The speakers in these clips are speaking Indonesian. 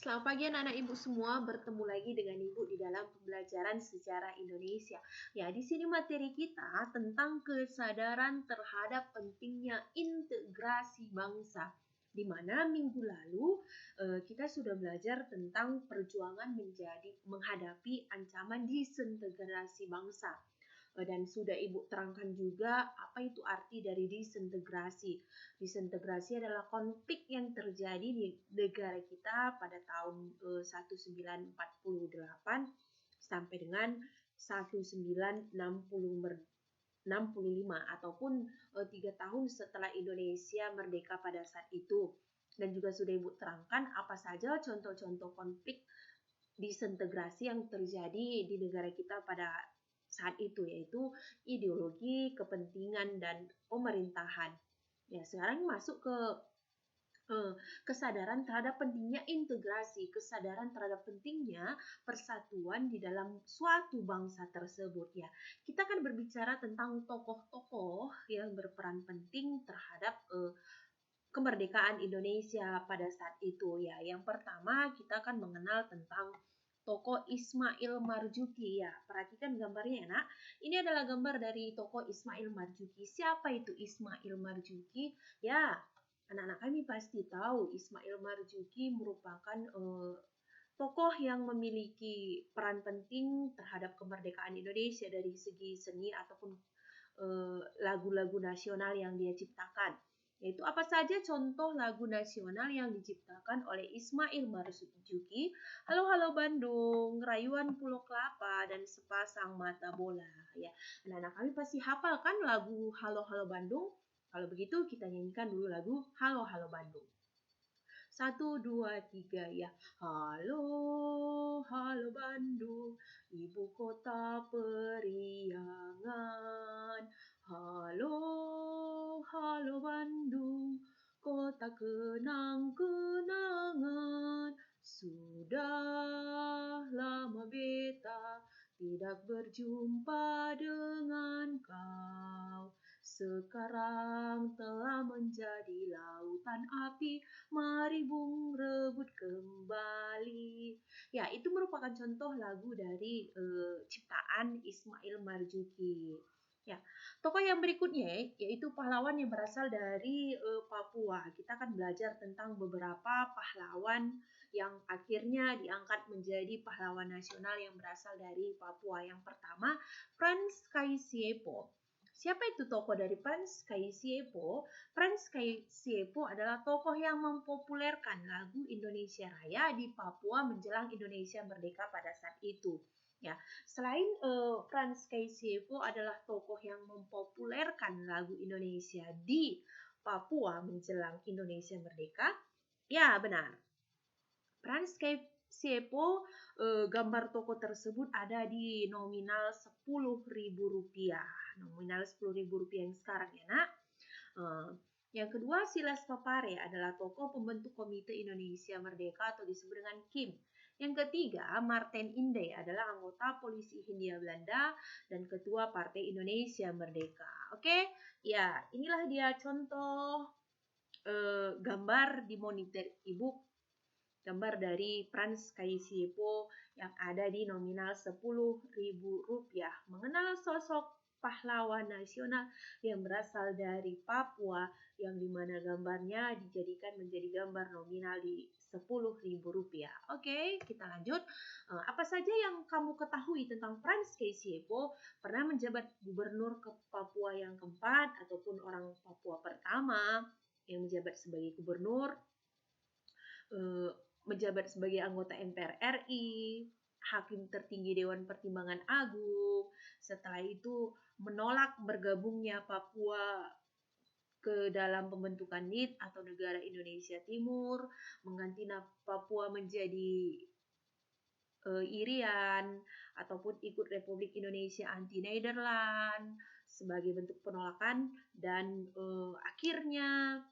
Selamat pagi anak-anak ibu semua, bertemu lagi dengan ibu di dalam pembelajaran sejarah Indonesia. Ya, di sini materi kita tentang kesadaran terhadap pentingnya integrasi bangsa. Di mana minggu lalu kita sudah belajar tentang perjuangan menghadapi ancaman disintegrasi bangsa. Dan sudah Ibu terangkan juga apa itu arti dari disintegrasi. Disintegrasi adalah konflik yang terjadi di negara kita pada tahun 1948 sampai dengan 1965 ataupun 3 tahun setelah Indonesia merdeka pada saat itu. Dan juga sudah Ibu terangkan apa saja contoh-contoh konflik disintegrasi yang terjadi di negara kita pada saat itu, yaitu ideologi, kepentingan, dan pemerintahan. Ya, sekarang masuk ke kesadaran terhadap pentingnya integrasi, kesadaran terhadap pentingnya persatuan di dalam suatu bangsa tersebut. Ya, kita akan berbicara tentang tokoh-tokoh yang berperan penting terhadap kemerdekaan Indonesia pada saat itu. Ya, yang pertama kita akan mengenal tentang tokoh Ismail Marzuki. Ya, perhatikan gambarnya ya nak. Ini adalah gambar dari tokoh Ismail Marzuki. Siapa itu Ismail Marzuki? Ya, anak-anak kami pasti tahu Ismail Marzuki merupakan tokoh yang memiliki peran penting terhadap kemerdekaan Indonesia dari segi seni ataupun lagu-lagu nasional yang dia ciptakan. Yaitu apa saja contoh lagu nasional yang diciptakan oleh Ismail Marzuki? Halo Halo Bandung, Rayuan Pulau Kelapa, dan Sepasang Mata Bola. Ya, anak-anak kami pasti hafal kan lagu Halo Halo Bandung? Kalau begitu kita nyanyikan dulu lagu Halo Halo Bandung. 1, 2, 3 ya. Halo, halo Bandung, ibu kota periangan. Halo, halo Bandung, kota kenang-kenangan. Sudah lama beta tidak berjumpa dengan kau. Sekarang telah menjadi lautan api, mari bung rebut kembali. Ya, itu merupakan contoh lagu dari ciptaan Ismail Marzuki. Ya, tokoh yang berikutnya yaitu pahlawan yang berasal dari Papua. Kita akan belajar tentang beberapa pahlawan yang akhirnya diangkat menjadi pahlawan nasional yang berasal dari Papua. Yang pertama, Frans Kaisiepo. Siapa itu tokoh dari Frans Kaisiepo? Frans Kaisiepo adalah tokoh yang mempopulerkan lagu Indonesia Raya di Papua menjelang Indonesia merdeka pada saat itu. Ya, selain Frans Kaisiepo adalah tokoh yang mempopulerkan lagu Indonesia di Papua menjelang Indonesia merdeka. Ya, benar. Frans Kaisiepo, gambar tokoh tersebut ada di nominal Rp10.000. Nominal Rp10.000 yang sekarang ya nak. Yang kedua, Silas Papare adalah tokoh pembentuk Komite Indonesia Merdeka atau disebut dengan KIM. Yang ketiga, Martin Inde adalah anggota Polisi Hindia Belanda dan ketua Partai Indonesia Merdeka. Oke, ya inilah dia contoh gambar di monitor ibu, gambar dari Frans Kaisiepo yang ada di nominal Rp10.000. Mengenal sosok pahlawan nasional yang berasal dari Papua yang dimana gambarnya dijadikan menjadi gambar nominal di Rp10.000. Oke, kita lanjut. Apa saja yang kamu ketahui tentang Frans Kaisiepo? Pernah menjabat gubernur ke Papua yang keempat ataupun orang Papua pertama yang menjabat sebagai gubernur, menjabat sebagai anggota MPR RI, Hakim tertinggi Dewan Pertimbangan Agung. Setelah itu menolak bergabungnya Papua ke dalam pembentukan NIT atau Negara Indonesia Timur, mengganti Papua menjadi Irian ataupun ikut Republik Indonesia anti-Nederland sebagai bentuk penolakan, dan akhirnya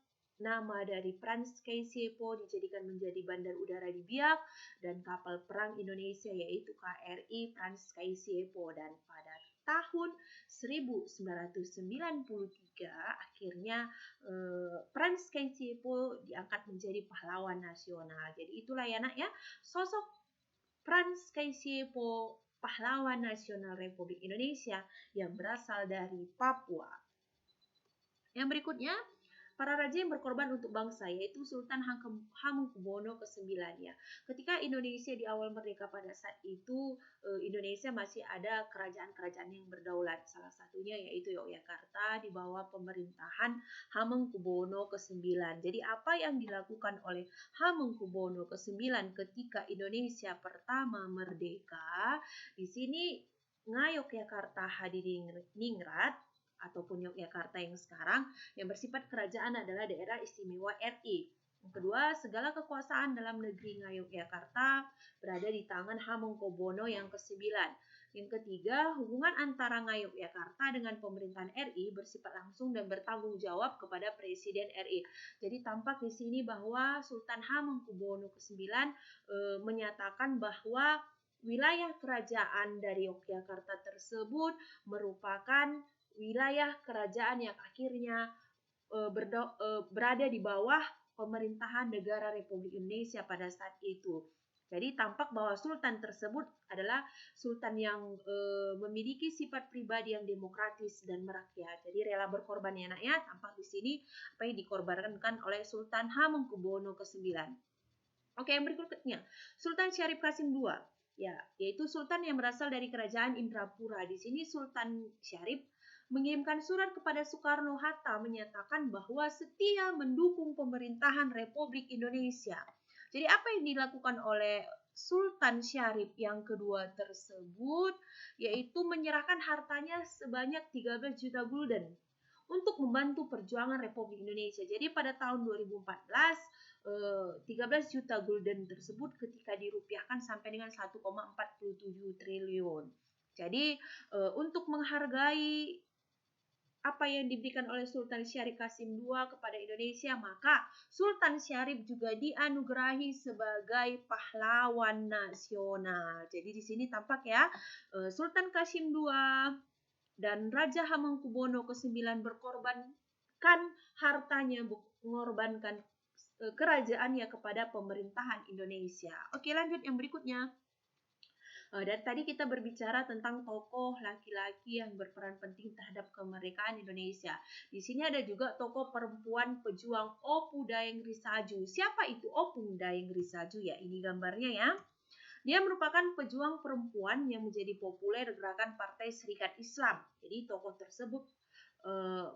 nama dari Frans Kaisiepo dijadikan menjadi bandar udara di Biak dan kapal perang Indonesia yaitu KRI Frans Kaisiepo. Dan pada tahun 1993 akhirnya Frans Kenzipo diangkat menjadi pahlawan nasional. Jadi itulah ya nak ya, sosok Frans Kenzipo, pahlawan nasional Republik Indonesia yang berasal dari Papua. Yang berikutnya, para raja yang berkorban untuk bangsa, yaitu Sultan Hamengkubuwono ke-9 ya. Ketika Indonesia di awal merdeka pada saat itu, Indonesia masih ada kerajaan-kerajaan yang berdaulat. Salah satunya yaitu Yogyakarta di bawah pemerintahan Hamengkubuwono ke-9. Jadi apa yang dilakukan oleh Hamengkubuwono ke-9 ketika Indonesia pertama merdeka, di sini Ngayogyakarta Hadiningrat ataupun Yogyakarta yang sekarang yang bersifat kerajaan adalah daerah istimewa RI. Yang kedua, segala kekuasaan dalam negeri Ngayogyakarta berada di tangan Hamengkubuwono yang ke-9. Yang ketiga, hubungan antara Ngayogyakarta dengan pemerintahan RI bersifat langsung dan bertanggung jawab kepada Presiden RI. Jadi tampak di sini bahwa Sultan Hamengkubuwono ke-9 menyatakan bahwa wilayah kerajaan dari Yogyakarta tersebut merupakan wilayah kerajaan yang akhirnya berada di bawah pemerintahan negara Republik Indonesia pada saat itu. Jadi tampak bahwa sultan tersebut adalah sultan yang memiliki sifat pribadi yang demokratis dan merakyat. Jadi rela berkorban ya nak ya. Tampak di sini apa yang dikorbankan oleh Sultan Hamengkubuwono ke-9. Oke, yang berikutnya, Sultan Syarif Qasim II. Ya, yaitu sultan yang berasal dari kerajaan Indrapura. Di sini Sultan Syarif mengirimkan surat kepada Soekarno-Hatta menyatakan bahwa setia mendukung pemerintahan Republik Indonesia. Jadi apa yang dilakukan oleh Sultan Syarif yang kedua tersebut, yaitu menyerahkan hartanya sebanyak 13 juta gulden untuk membantu perjuangan Republik Indonesia. Jadi pada tahun 2014, 13 juta gulden tersebut ketika dirupiahkan sampai dengan 1,47 triliun. Jadi untuk menghargai apa yang diberikan oleh Sultan Syarif Qasim II kepada Indonesia, maka Sultan Syarif juga dianugerahi sebagai pahlawan nasional. Jadi di sini tampak ya, Sultan Qasim II dan Raja Hamengkubuwono ke-9 berkorbankan hartanya, mengorbankan kerajaannya kepada pemerintahan Indonesia. Oke, lanjut yang berikutnya. Dari tadi kita berbicara tentang tokoh laki-laki yang berperan penting terhadap kemerdekaan Indonesia. Di sini ada juga tokoh perempuan pejuang Opu Dayeng Risaju. Siapa itu Opu Dayeng Risaju ya? Ini gambarnya ya. Dia merupakan pejuang perempuan yang menjadi populer gerakan Partai Serikat Islam. Jadi tokoh tersebut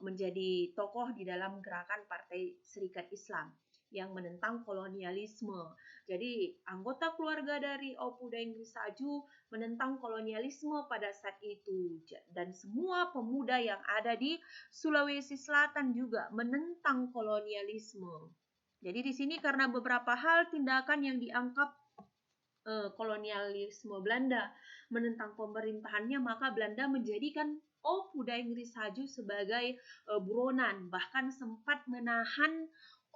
menjadi tokoh di dalam gerakan Partai Serikat Islam yang menentang kolonialisme. Jadi anggota keluarga dari Opu Dayeng Risaju menentang kolonialisme pada saat itu, dan semua pemuda yang ada di Sulawesi Selatan juga menentang kolonialisme. Jadi di sini karena beberapa hal tindakan yang dianggap kolonialisme Belanda menentang pemerintahannya, maka Belanda menjadikan Opu Dayeng Risaju sebagai buronan, bahkan sempat menahan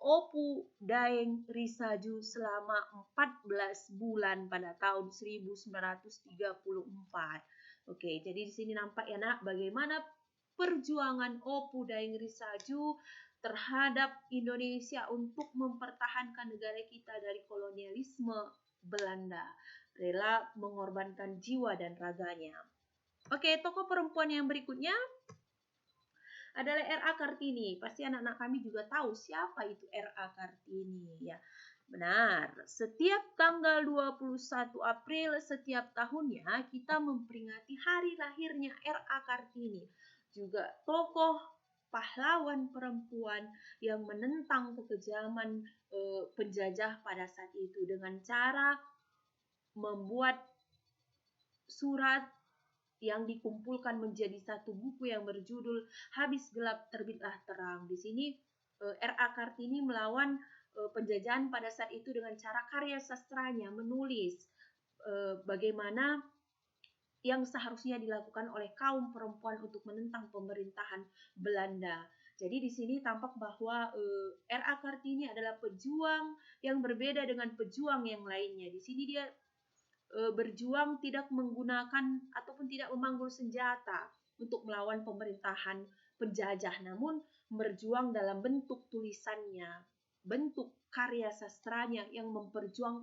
Opu Dayeng Risaju selama 14 bulan pada tahun 1934. Oke, jadi di sini nampak ya nak bagaimana perjuangan Opu Dayeng Risaju terhadap Indonesia untuk mempertahankan negara kita dari kolonialisme Belanda, rela mengorbankan jiwa dan raganya. Oke, tokoh perempuan yang berikutnya adalah R.A. Kartini. Pasti anak-anak kami juga tahu siapa itu R.A. Kartini ya. Benar, setiap tanggal 21 April setiap tahunnya kita memperingati hari lahirnya R.A. Kartini. Juga tokoh pahlawan perempuan yang menentang kekejaman penjajah pada saat itu dengan cara membuat surat yang dikumpulkan menjadi satu buku yang berjudul Habis Gelap Terbitlah Terang. Di sini R.A. Kartini melawan penjajahan pada saat itu dengan cara karya sastranya menulis bagaimana yang seharusnya dilakukan oleh kaum perempuan untuk menentang pemerintahan Belanda. Jadi di sini tampak bahwa R.A. Kartini adalah pejuang yang berbeda dengan pejuang yang lainnya. Di sini dia berjuang tidak menggunakan ataupun tidak memanggul senjata untuk melawan pemerintahan penjajah, namun berjuang dalam bentuk tulisannya, bentuk karya sastranya yang memperjuangkan